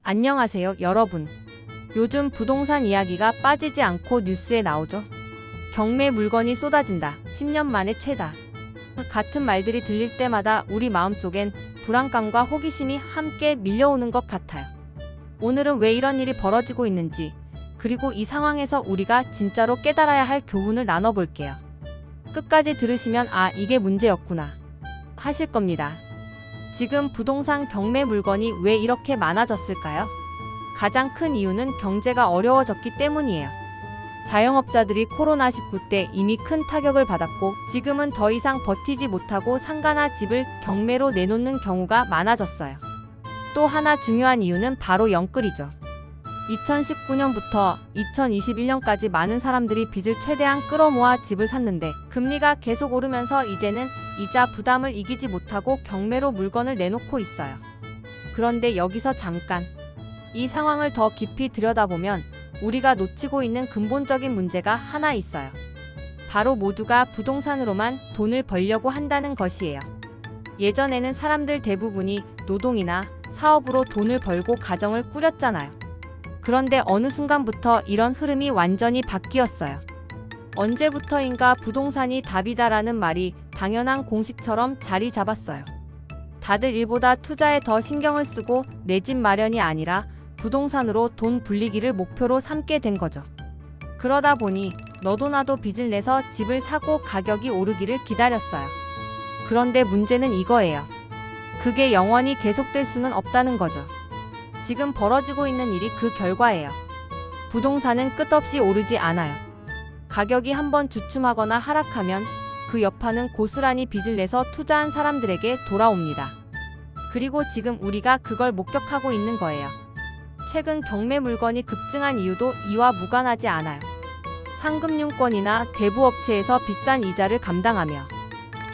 안녕하세요, 여러분. 요즘 부동산 이야기가 빠지지 않고 뉴스에 나오죠. 경매 물건이 쏟아진다. 10년 만에 최다. 같은 말들이 들릴 때마다 우리 마음속엔 불안감과 호기심이 함께 밀려오는 것 같아요. 오늘은 왜 이런 일이 벌어지고 있는지, 그리고 이 상황에서 우리가 진짜로 깨달아야 할 교훈을 나눠볼게요. 끝까지 들으시면 이게 문제였구나 하실 겁니다. 지금 부동산 경매 물건이 왜 이렇게 많아졌을까요? 가장 큰 이유는 경제가 어려워졌기 때문이에요. 자영업자들이 코로나19 때 이미 큰 타격을 받았고 지금은 더 이상 버티지 못하고 상가나 집을 경매로 내놓는 경우가 많아졌어요. 또 하나 중요한 이유는 바로 영끌이죠. 2019년부터 2021년까지 많은 사람들이 빚을 최대한 끌어모아 집을 샀는데 금리가 계속 오르면서 이제는 이자 부담을 이기지 못하고 경매로 물건을 내놓고 있어요. 그런데 여기서 잠깐 이 상황을 더 깊이 들여다보면 우리가 놓치고 있는 근본적인 문제가 하나 있어요. 바로 모두가 부동산으로만 돈을 벌려고 한다는 것이에요. 예전에는 사람들 대부분이 노동이나 사업으로 돈을 벌고 가정을 꾸렸잖아요. 그런데 어느 순간부터 이런 흐름이 완전히 바뀌었어요. 언제부터인가 부동산이 답이다라는 말이 당연한 공식처럼 자리 잡았어요. 다들 일보다 투자에 더 신경을 쓰고 내 집 마련이 아니라 부동산으로 돈 불리기를 목표로 삼게 된 거죠. 그러다 보니 너도 나도 빚을 내서 집을 사고 가격이 오르기를 기다렸어요. 그런데 문제는 이거예요. 그게 영원히 계속될 수는 없다는 거죠. 지금 벌어지고 있는 일이 그 결과예요. 부동산은 끝없이 오르지 않아요. 가격이 한번 주춤하거나 하락하면 그 여파는 고스란히 빚을 내서 투자한 사람들에게 돌아옵니다. 그리고 지금 우리가 그걸 목격하고 있는 거예요. 최근 경매 물건이 급증한 이유도 이와 무관하지 않아요. 상금융권이나 대부업체에서 비싼 이자를 감당하며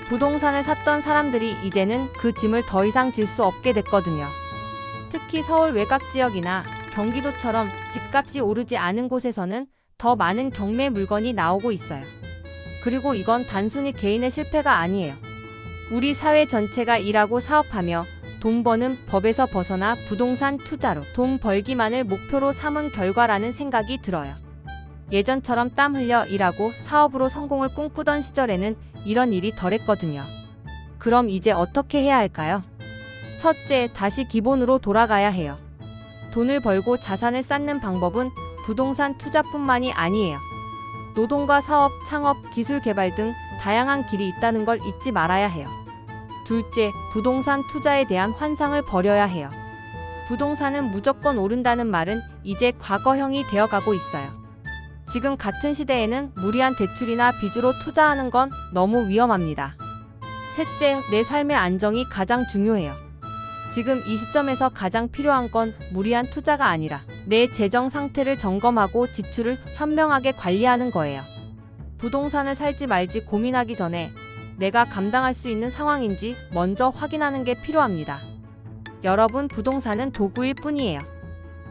부동산을 샀던 사람들이 이제는 그 짐을 더 이상 질 수 없게 됐거든요. 특히 서울 외곽 지역이나 경기도처럼 집값이 오르지 않은 곳에서는 더 많은 경매 물건이 나오고 있어요. 그리고 이건 단순히 개인의 실패가 아니에요. 우리 사회 전체가 일하고 사업하며 돈 버는 법에서 벗어나 부동산 투자로 돈 벌기만을 목표로 삼은 결과라는 생각이 들어요. 예전처럼 땀 흘려 일하고 사업으로 성공을 꿈꾸던 시절에는 이런 일이 덜했거든요. 그럼 이제 어떻게 해야 할까요? 첫째, 다시 기본으로 돌아가야 해요. 돈을 벌고 자산을 쌓는 방법은 부동산 투자뿐만이 아니에요. 노동과 사업, 창업, 기술 개발 등 다양한 길이 있다는 걸 잊지 말아야 해요. 둘째, 부동산 투자에 대한 환상을 버려야 해요. 부동산은 무조건 오른다는 말은 이제 과거형이 되어가고 있어요. 지금 같은 시대에는 무리한 대출이나 빚으로 투자하는 건 너무 위험합니다. 셋째, 내 삶의 안정이 가장 중요해요. 지금 이 시점에서 가장 필요한 건 무리한 투자가 아니라 내 재정 상태를 점검하고 지출을 현명하게 관리하는 거예요. 부동산을 살지 말지 고민하기 전에 내가 감당할 수 있는 상황인지 먼저 확인하는 게 필요합니다. 여러분, 부동산은 도구일 뿐이에요.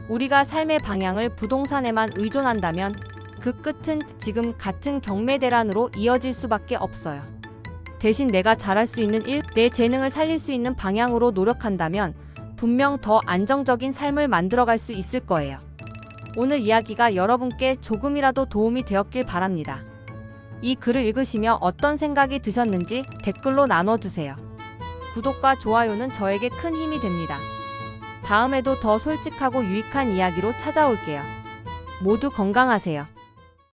우리가 삶의 방향을 부동산에만 의존한다면 그 끝은 지금 같은 경매 대란으로 이어질 수밖에 없어요. 대신 내가 잘할 수 있는 일, 내 재능을 살릴 수 있는 방향으로 노력한다면 분명 더 안정적인 삶을 만들어갈 수 있을 거예요. 오늘 이야기가 여러분께 조금이라도 도움이 되었길 바랍니다. 이 글을 읽으시며 어떤 생각이 드셨는지 댓글로 나눠주세요. 구독과 좋아요는 저에게 큰 힘이 됩니다. 다음에도 더 솔직하고 유익한 이야기로 찾아올게요. 모두 건강하세요.